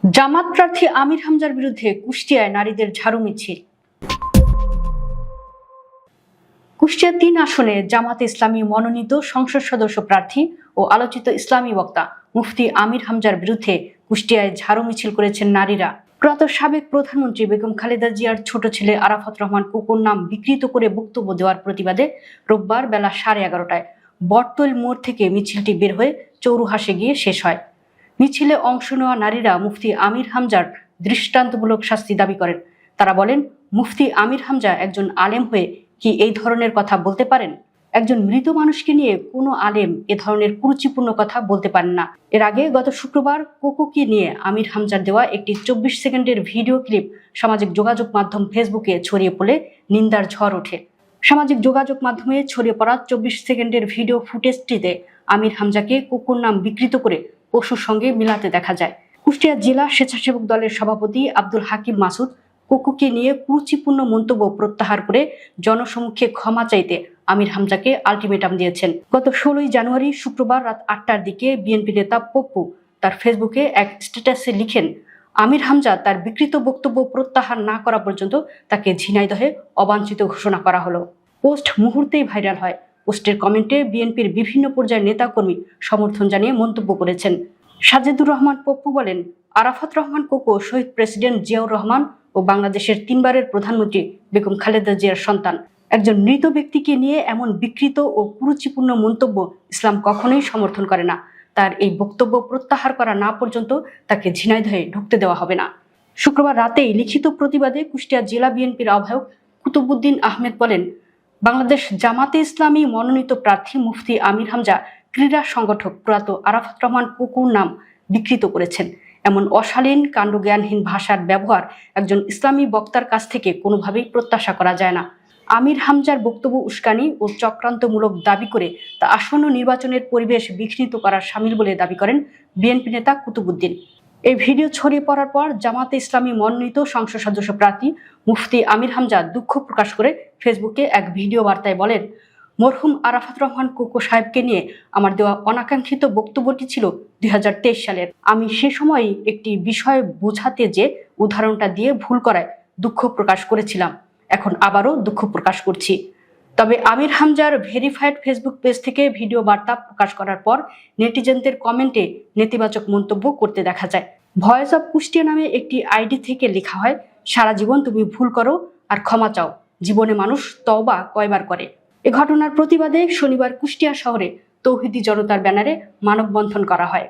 জামাত প্রার্থী আমির হামজার বিরুদ্ধে কুষ্টিয়ায় নারীদের ঝাড়ু মিছিল। কুষ্টিয়া ৩ আসনে জামাতে ইসলামী মনোনীত সংসদ সদস্য প্রার্থী ও আলোচিত ইসলামী বক্তা মুফতি আমির হামজার বিরুদ্ধে কুষ্টিয়ায় ঝাড়ু মিছিল করেছেন নারীরা। প্রয়াত সাবেক প্রধানমন্ত্রী বেগম খালেদা জিয়ার ছোট ছেলে আরাফাত রহমান কোকোর নাম বিকৃত করে বক্তব্য দেওয়ার প্রতিবাদে রোববার বেলা 11:30টায় বটতল মোড় থেকে মিছিলটি বের হয়ে চৌরুহাসে গিয়ে শেষ হয়। মিছিলে অংশ নেওয়া নারীরা মুফতি আমির হামজার দৃষ্টান্তমূলক শাস্তি দাবি করেন। তারা বলেন, মুফতি আমির হামজা একজন আলেম হয়ে কি এই ধরনের কথা বলতে পারেন? একজন মৃত মানুষকে নিয়ে কোনো আলেম এ ধরনের কুরুচিপূর্ণ কথা বলতে পারেন না। এর আগে গত শুক্রবার কোকোকে নিয়ে আমির হামজার দেওয়া একটি 24 সেকেন্ডের ভিডিও ক্লিপ সামাজিক যোগাযোগ মাধ্যম ফেসবুকে ছড়িয়ে পড়লে নিন্দার ঝড় ওঠে। সামাজিক যোগাযোগ মাধ্যমে ছড়িয়ে পড়া 24 সেকেন্ডের ভিডিও ফুটেজটিতে আমির হামজাকে কোকোর নাম বিকৃত করে পশুর সঙ্গে মিলাতে দেখা যায়। কুষ্টিয়া জেলা স্বেচ্ছাসেবক দলের সভাপতি আব্দুল হাকিম মাসুদ কোকোকে নিয়ে কুরুচিপূর্ণ মন্তব্য প্রত্যাহার করে জনসমক্ষে ক্ষমা চাইতে আমির হামজাকে আলটিমেটাম দিয়েছেন। গত 16 জানুয়ারি শুক্রবার রাত 8টার দিকে বিএনপি নেতা পপ্পু তার ফেসবুকে এক স্ট্যাটাসে লিখেন, আমির হামজা তার বিকৃত বক্তব্য প্রত্যাহার না করা পর্যন্ত তাকে ঝিনাইদহে অবাঞ্ছিত ঘোষণা করা হলো। পোস্ট মুহূর্তেই ভাইরাল হয়। পোস্টের কমেন্টে বিএনপির বিভিন্ন পর্যায়ের নেতাকর্মী সমর্থন জানিয়ে মন্তব্য করেছেন। সাজেদুর রহমান পপ্পু বলেন, আরাফাত রহমান কোকো শহীদ প্রেসিডেন্ট জিয়াউর রহমান ও বাংলাদেশের 3 বারের প্রধানমন্ত্রী বেগম খালেদা জিয়ার সন্তান। একজন মৃত ব্যক্তিকে নিয়ে এমন বিকৃত ও কুরুচিপূর্ণ মন্তব্য ইসলাম কখনোই সমর্থন করে না। তার এই বক্তব্য প্রত্যাহার করা না পর্যন্ত তাকে ঝিনাইদহে ঢুকতে দেওয়া হবে না। শুক্রবার রাতেই লিখিত প্রতিবাদে কুষ্টিয়া জেলা বিএনপির আহ্বায়ক কুতুবুদ্দিন আহমেদ বলেন, বাংলাদেশ জামাতে ইসলামী মনোনীত প্রার্থী মুফতি আমির হামজা ক্রীড়া সংগঠক প্রয়াত আরাফাত রহমান কোকোর নাম বিকৃত করেছেন। এমন অশালীন কাণ্ডজ্ঞানহীন ভাষার ব্যবহার একজন ইসলামী বক্তার কাছ থেকে কোনোভাবেই প্রত্যাশা করা যায় না। আমির হামজার বক্তব্য উস্কানি ও চক্রান্তমূলক দাবি করে তা আসন্ন নির্বাচনের পরিবেশ বিঘ্নিত করার শামিল বলে দাবি করেন বিএনপি নেতা কুতুবুদ্দিন। এই ভিডিও ছড়িয়ে পড়ার পর জামাতে ইসলামী মনোনীত সংসদ সদস্য প্রার্থী মুফতি আমির হামজা দুঃখ প্রকাশ করে ফেসবুকে এক ভিডিও বার্তায় বলেন, মরহুম আরাফাত রহমান কোকো সাহেবকে নিয়ে আমার দেওয়া অনাকাঙ্ক্ষিত বক্তব্যটি ছিল 2023 সালের। আমি সে সময় একটি বিষয় বোঝাতে যে উদাহরণটা দিয়ে ভুল করায় দুঃখ প্রকাশ করেছিলাম। এখন আবারও দুঃখ প্রকাশ করছি। তবে আমির হামজার ভেরিফাইড ফেসবুক পেজ থেকে ভিডিও বার্তা প্রকাশ করার পর নেটিজেনদের কমেন্টে নেতিবাচক মন্তব্য করতে দেখা যায়। ভয়েস অব কুষ্টিয়া নামে একটি আইডি থেকে লেখা হয়, সারা জীবন তুমি ভুল করো আর ক্ষমা চাও, জীবনে মানুষ তওবা কয়বার করে। এ ঘটনার প্রতিবাদে শনিবার কুষ্টিয়া শহরে তৌহিদি জনতার ব্যানারে মানববন্ধন করা হয়।